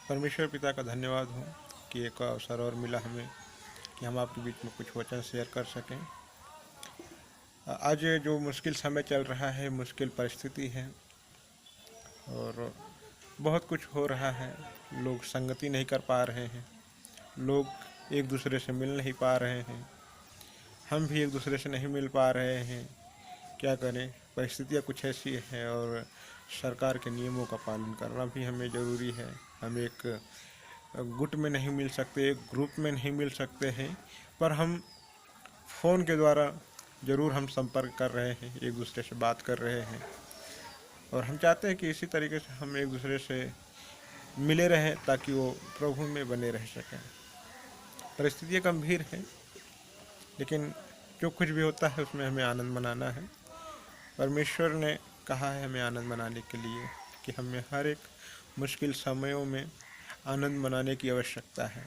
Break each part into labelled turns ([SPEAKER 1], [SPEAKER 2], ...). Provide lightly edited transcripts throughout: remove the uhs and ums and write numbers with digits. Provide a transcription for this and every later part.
[SPEAKER 1] परमेश्वर पिता का धन्यवाद हो कि एक अवसर और मिला हमें कि हम आपके बीच में कुछ वचन शेयर कर सकें। आज जो मुश्किल समय चल रहा है, मुश्किल परिस्थिति है और बहुत कुछ हो रहा है। लोग संगति नहीं कर पा रहे हैं, लोग एक दूसरे से मिल नहीं पा रहे हैं, हम भी एक दूसरे से नहीं मिल पा रहे हैं। क्या करें, परिस्थितियाँ कुछ ऐसी हैं और सरकार के नियमों का पालन करना भी हमें ज़रूरी है। हम एक गुट में नहीं मिल सकते, एक ग्रुप में नहीं मिल सकते हैं, पर हम फ़ोन के द्वारा ज़रूर हम संपर्क कर रहे हैं, एक दूसरे से बात कर रहे हैं और हम चाहते हैं कि इसी तरीके से हम एक दूसरे से मिले रहें ताकि वो प्रभु में बने रह सकें। परिस्थितियाँ गंभीर हैं, लेकिन जो कुछ भी होता है उसमें हमें आनंद मनाना है। परमेश्वर ने कहा है हमें आनंद मनाने के लिए कि हमें हर एक मुश्किल समयों में आनंद मनाने की आवश्यकता है।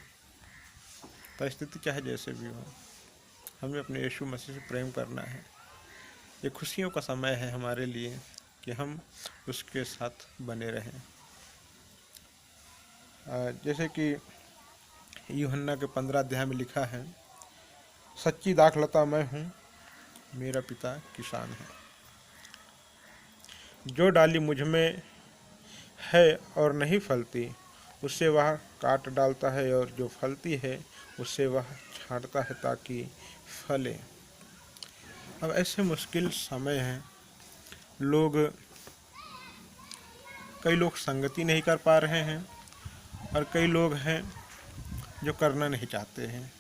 [SPEAKER 1] परिस्थिति चाहे जैसे भी हो, हमें अपने यीशु मसीह से प्रेम करना है। ये खुशियों का समय है हमारे लिए कि हम उसके साथ बने रहें। जैसे कि यूहन्ना के 15 अध्याय में लिखा है, सच्ची दाखलता मैं हूँ, मेरा पिता किसान है। जो डाली मुझ में है और नहीं फलती, उससे वह काट डालता है, और जो फलती है उससे वह छांटता है ताकि फले। अब ऐसे मुश्किल समय हैं, कई लोग संगति नहीं कर पा रहे हैं और कई लोग हैं जो करना नहीं चाहते हैं।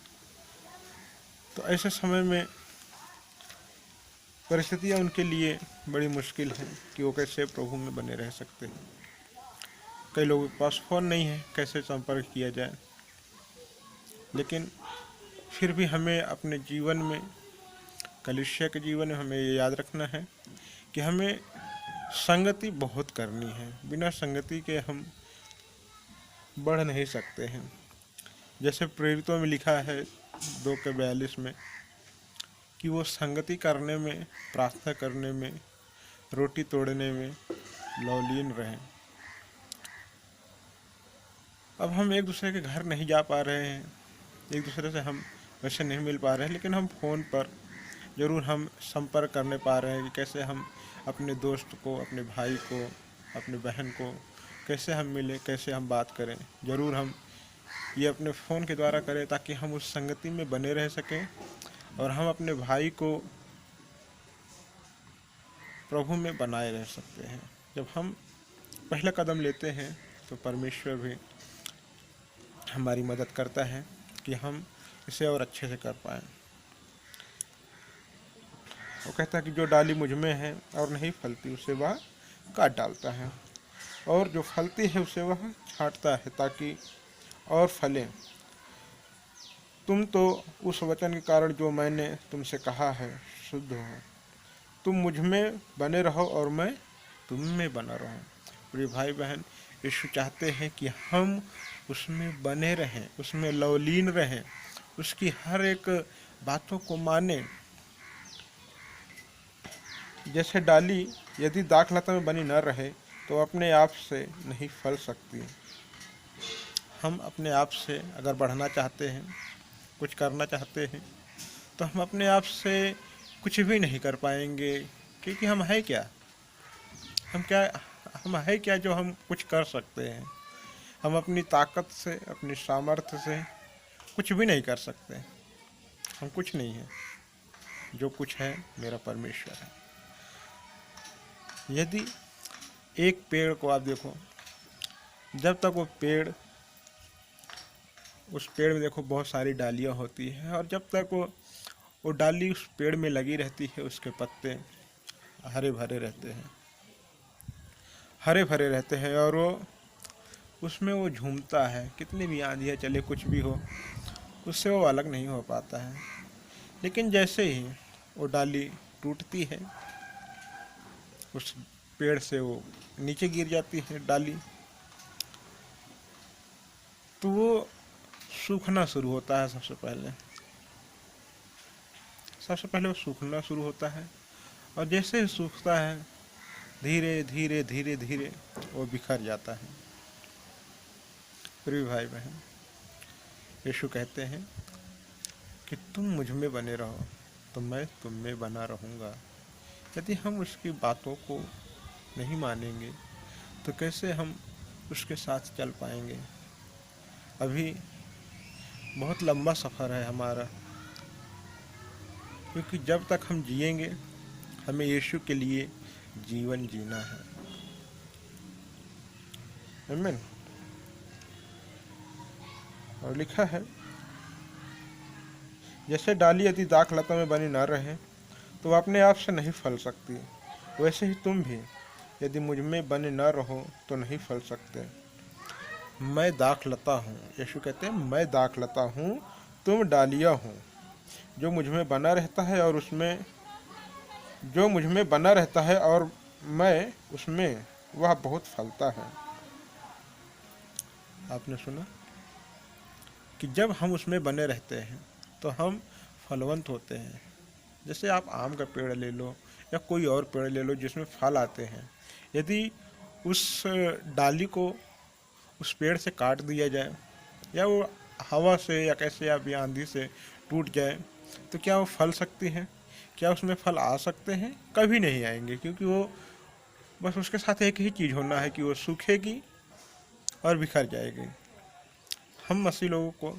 [SPEAKER 1] तो ऐसे समय में परिस्थितियाँ उनके लिए बड़ी मुश्किल है कि वो कैसे प्रभु में बने रह सकते हैं। कई लोगों के पास फ़ोन नहीं है, कैसे संपर्क किया जाए। लेकिन फिर भी हमें अपने जीवन में, कलीसिया के जीवन में हमें ये याद रखना है कि हमें संगति बहुत करनी है। बिना संगति के हम बढ़ नहीं सकते हैं। जैसे प्रेरितों में लिखा है 2:42 में कि वो संगति करने में, प्रार्थना करने में, रोटी तोड़ने में लवलीन रहें। अब हम एक दूसरे के घर नहीं जा पा रहे हैं, एक दूसरे से हम वैसे नहीं मिल पा रहे हैं, लेकिन हम फ़ोन पर ज़रूर हम संपर्क करने पा रहे हैं कि कैसे हम अपने दोस्त को, अपने भाई को, अपने बहन को कैसे हम मिलें, कैसे हम बात करें। ज़रूर हम ये अपने फ़ोन के द्वारा करें ताकि हम उस संगति में बने रह सकें और हम अपने भाई को प्रभु में बनाए रह सकते हैं। जब हम पहला कदम लेते हैं तो परमेश्वर भी हमारी मदद करता है कि हम इसे और अच्छे से कर पाएँ। वो कहता है कि जो डाली मुझ में है और नहीं फलती, उसे वह काट डालता है, और जो फलती है उसे वह छांटता है ताकि और फले। तुम तो उस वचन के कारण जो मैंने तुमसे कहा है शुद्ध हो। तुम मुझ में बने रहो और मैं तुम में बना रहूं। प्रिय भाई बहन, यीशु चाहते हैं कि हम उसमें बने रहें, उसमें लवलीन रहें, उसकी हर एक बातों को मानें। जैसे डाली यदि दाखलता में बनी न रहे तो अपने आप से नहीं फल सकती। हम अपने आप से अगर बढ़ना चाहते हैं, कुछ करना चाहते हैं, तो हम अपने आप से कुछ भी नहीं कर पाएंगे, क्योंकि हम है क्या, हम है क्या जो हम कुछ कर सकते हैं। हम अपनी ताकत से, अपनी सामर्थ्य से कुछ भी नहीं कर सकते। हम कुछ नहीं हैं, जो कुछ है मेरा परमेश्वर है। यदि एक पेड़ को आप देखो, जब तक वो पेड़, उस पेड़ में देखो बहुत सारी डालियाँ होती हैं, और जब तक वो डाली उस पेड़ में लगी रहती है, उसके पत्ते हरे भरे रहते हैं, हरे भरे रहते हैं, और उसमें वो झूमता है। कितनी भी आंधियाँ चले, कुछ भी हो, उससे वो अलग नहीं हो पाता है। लेकिन जैसे ही वो डाली टूटती है, उस पेड़ से वो नीचे गिर जाती है डाली, तो वो सूखना शुरू होता है। सबसे पहले वो सूखना शुरू होता है, और जैसे ही सूखता है, धीरे धीरे धीरे धीरे वो बिखर जाता है। प्रिय भाई बहन, यीशु कहते हैं कि तुम मुझ में बने रहो तो मैं तुम में बना रहूँगा। यदि हम उसकी बातों को नहीं मानेंगे तो कैसे हम उसके साथ चल पाएंगे। अभी बहुत लंबा सफ़र है हमारा, क्योंकि जब तक हम जिएंगे हमें यीशु के लिए जीवन जीना है। आमीन। और लिखा है, जैसे डाली यदि दाख लता में बनी न रहे तो वह अपने आप से नहीं फल सकती, वैसे ही तुम भी यदि मुझ में बने न रहो तो नहीं फल सकते। मैं दाख लता हूँ, यीशु कहते हैं मैं दाख लता हूँ, तुम डालियाँ हो। जो मुझ में बना रहता है और उसमें जो मुझ में बना रहता है और मैं उसमें, वह बहुत फलता है। आपने सुना कि जब हम उसमें बने रहते हैं तो हम फलवंत होते हैं। जैसे आप आम का पेड़ ले लो या कोई और पेड़ ले लो जिसमें फल आते हैं, यदि उस डाली को उस पेड़ से काट दिया जाए या वो हवा से या कैसे या भी आंधी से टूट जाए तो क्या वो फल सकती है? क्या उसमें फल आ सकते हैं? कभी नहीं आएंगे, क्योंकि वो बस उसके साथ एक ही चीज़ होना है कि वो सूखेगी और बिखर जाएगी। हम मसीह लोगों को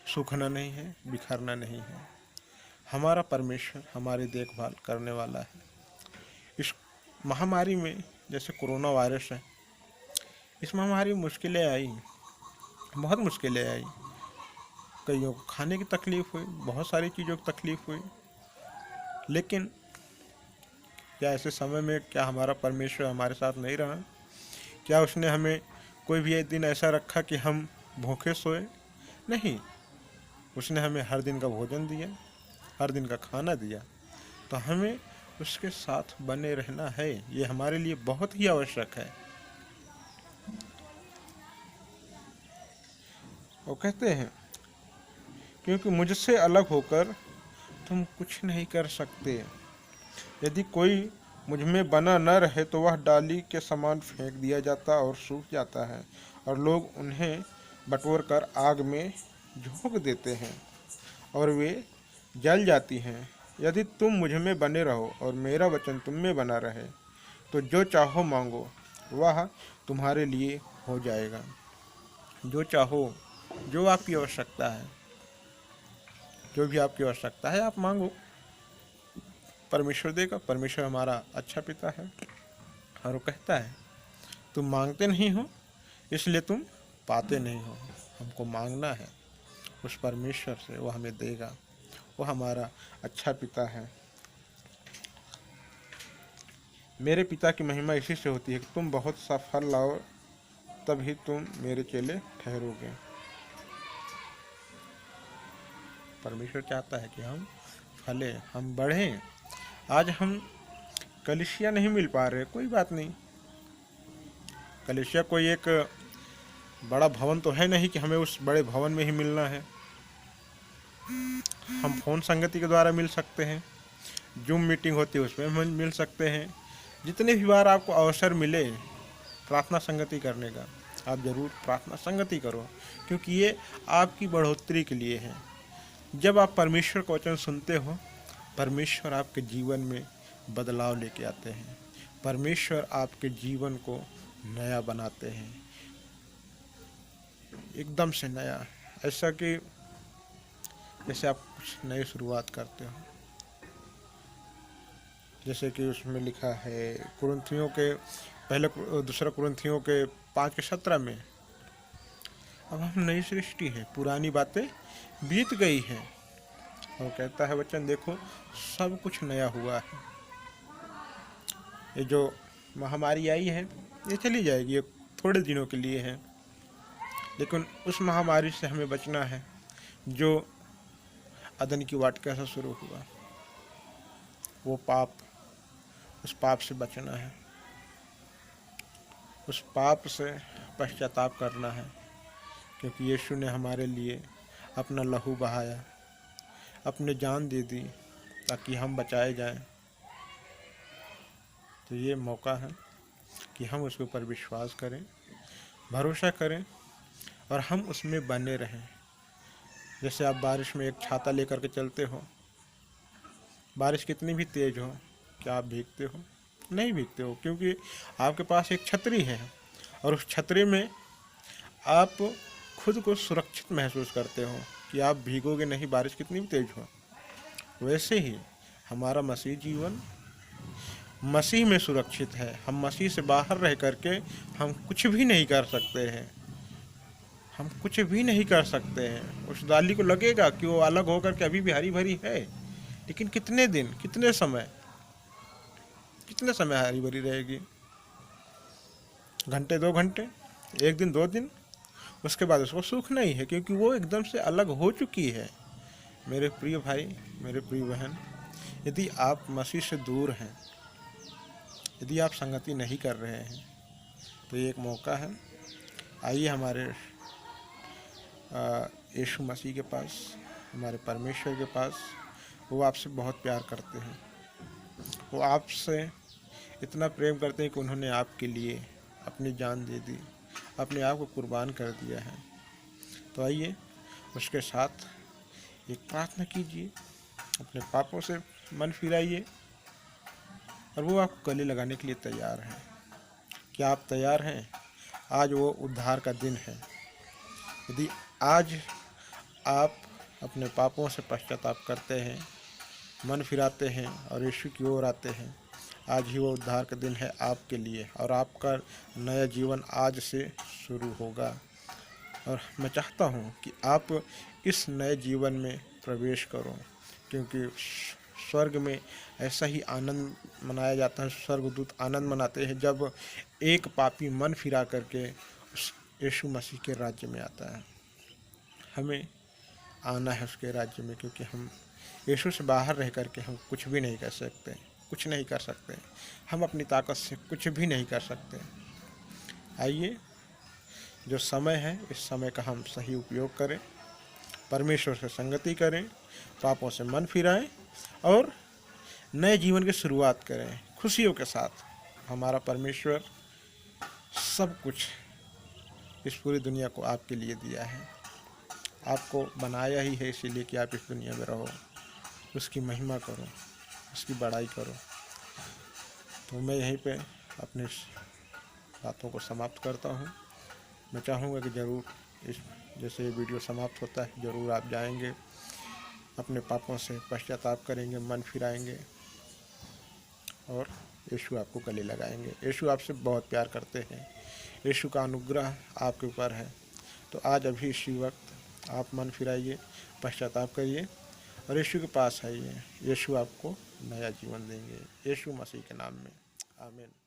[SPEAKER 1] सूखना नहीं है, बिखरना नहीं है। हमारा परमेश्वर हमारी देखभाल करने वाला है। इस महामारी में, जैसे कोरोना वायरस है, इस महामारी में मुश्किलें आई, बहुत मुश्किलें आई। कईयों को खाने की तकलीफ़ हुई, बहुत सारी चीज़ों की तकलीफ़ हुई। लेकिन क्या ऐसे समय में क्या हमारा परमेश्वर हमारे साथ नहीं रहा? क्या उसने हमें कोई भी एक दिन ऐसा रखा कि हम भूखे सोए? नहीं, उसने हमें हर दिन का भोजन दिया, हर दिन का खाना दिया। तो हमें उसके साथ बने रहना है, ये हमारे लिए बहुत ही आवश्यक है। वो कहते हैं, क्योंकि मुझसे अलग होकर तुम कुछ नहीं कर सकते। यदि कोई मुझ में बना न रहे तो वह डाली के समान फेंक दिया जाता और सूख जाता है, और लोग उन्हें बटोर कर आग में झोंक देते हैं और वे जल जाती हैं। यदि तुम मुझ में बने रहो और मेरा वचन तुम में बना रहे तो जो चाहो मांगो वह तुम्हारे लिए हो जाएगा। जो चाहो, जो आपकी आवश्यकता है, जो भी आपकी आवश्यकता है आप मांगो, परमेश्वर देगा। परमेश्वर हमारा अच्छा पिता है और वो कहता है तुम मांगते नहीं हो इसलिए तुम पाते नहीं हो। हमको मांगना है उस परमेश्वर से, वो हमें देगा। वो हमारा अच्छा पिता है। मेरे पिता की महिमा इसी से होती है कि तुम बहुत सा फल लाओ, तभी तुम मेरे चेले ठहरोगे। परमेश्वर चाहता है कि हम फले, हम बढ़ें। आज हम कलीसिया नहीं मिल पा रहे, कोई बात नहीं। कलीसिया कोई एक बड़ा भवन तो है नहीं कि हमें उस बड़े भवन में ही मिलना है। हम फ़ोन संगति के द्वारा मिल सकते हैं, जूम मीटिंग होती है उसमें हम मिल सकते हैं। जितने भी बार आपको अवसर मिले प्रार्थना संगति करने का, आप ज़रूर प्रार्थना संगति करो, क्योंकि ये आपकी बढ़ोतरी के लिए है। जब आप परमेश्वर का वचन सुनते हो, परमेश्वर आपके जीवन में बदलाव लेके आते हैं। परमेश्वर आपके जीवन को नया बनाते हैं, एकदम से नया। ऐसा कि जैसे आप कुछ नई शुरुआत करते हो। जैसे कि उसमें लिखा है कुरिन्थियों के पहले दूसरा कुरिन्थियों के 5:17 में, अब हम नई सृष्टि है, पुरानी बातें बीत गई हैं। और कहता है वचन, देखो सब कुछ नया हुआ है। ये जो महामारी आई है ये चली जाएगी, ये थोड़े दिनों के लिए है, लेकिन उस महामारी से हमें बचना है जो अदन की वाटिका से शुरू हुआ। वो पाप, उस पाप से बचना है, उस पाप से पश्चाताप करना है, क्योंकि यीशु ने हमारे लिए अपना लहू बहाया, अपने जान दे दी ताकि हम बचाए जाएं। तो ये मौका है कि हम उसके ऊपर विश्वास करें, भरोसा करें और हम उसमें बने रहें। जैसे आप बारिश में एक छाता लेकर के चलते हो, बारिश कितनी भी तेज़ हो, क्या आप भीगते हो? नहीं भीगते हो, क्योंकि आपके पास एक छतरी है और उस छतरी में आप खुद को सुरक्षित महसूस करते हो कि आप भीगोगे नहीं, बारिश कितनी भी तेज़ हो। वैसे ही हमारा मसीह जीवन मसीह में सुरक्षित है। हम मसीह से बाहर रह करके हम कुछ भी नहीं कर सकते हैं। हम कुछ भी नहीं कर सकते हैं। उस डाली को लगेगा कि वो अलग होकर के अभी भी हरी भरी है, लेकिन कितने दिन, कितने समय हरी भरी रहेगी? घंटे, 2 घंटे, एक दिन, 2 दिन, उसके बाद उसको सूखना ही है, क्योंकि वो एकदम से अलग हो चुकी है। मेरे प्रिय भाई, मेरे प्रिय बहन, यदि आप मसीह से दूर हैं, यदि आप संगति नहीं कर रहे हैं, तो ये एक मौका है। आइए हमारे यीशु मसीह के पास, हमारे परमेश्वर के पास। वो आपसे बहुत प्यार करते हैं। वो आपसे इतना प्रेम करते हैं कि उन्होंने आपके लिए अपनी जान दे दी, अपने आप को कुर्बान कर दिया है। तो आइए उसके साथ एक प्रार्थना कीजिए, अपने पापों से मन फिराइए, और वो आपको गले लगाने के लिए तैयार है। क्या आप तैयार हैं? आज वो उद्धार का दिन है। यदि आज आप अपने पापों से पश्चाताप करते हैं, मन फिराते हैं और यीशु की ओर आते हैं, आज ही वो उद्धार का दिन है आपके लिए, और आपका नया जीवन आज से शुरू होगा। और मैं चाहता हूँ कि आप इस नए जीवन में प्रवेश करो, क्योंकि स्वर्ग में ऐसा ही आनंद मनाया जाता है। स्वर्गदूत आनंद मनाते हैं जब एक पापी मन फिरा करके उस यीशु मसीह के राज्य में आता है। हमें आना है उसके राज्य में, क्योंकि हम यीशु से बाहर रह करके हम कुछ भी नहीं कर सकते, कुछ नहीं कर सकते। हम अपनी ताकत से कुछ भी नहीं कर सकते। आइए, जो समय है, इस समय का हम सही उपयोग करें, परमेश्वर से संगति करें, पापों से मन फिराएं और नए जीवन की शुरुआत करें खुशियों के साथ। हमारा परमेश्वर सब कुछ इस पूरी दुनिया को आपके लिए दिया है। आपको बनाया ही है इसीलिए कि आप इस दुनिया में रहो, उसकी महिमा करो, उसकी बड़ाई करो। तो मैं यहीं पे अपनी बातों को समाप्त करता हूँ। मैं चाहूँगा कि ज़रूर इस जैसे ये वीडियो समाप्त होता है, ज़रूर आप जाएंगे, अपने पापों से पश्चाताप करेंगे, मन फिराएंगे और यीशु आपको गले लगाएंगे। यीशु आपसे बहुत प्यार करते हैं। यीशु का अनुग्रह आपके ऊपर है। तो आज अभी इसी वक्त आप मन फिराइए, पश्चाताप करिए और यीशु के पास आइए। यीशु आपको नया जीवन देंगे, यीशु मसीह के नाम में, आमीन।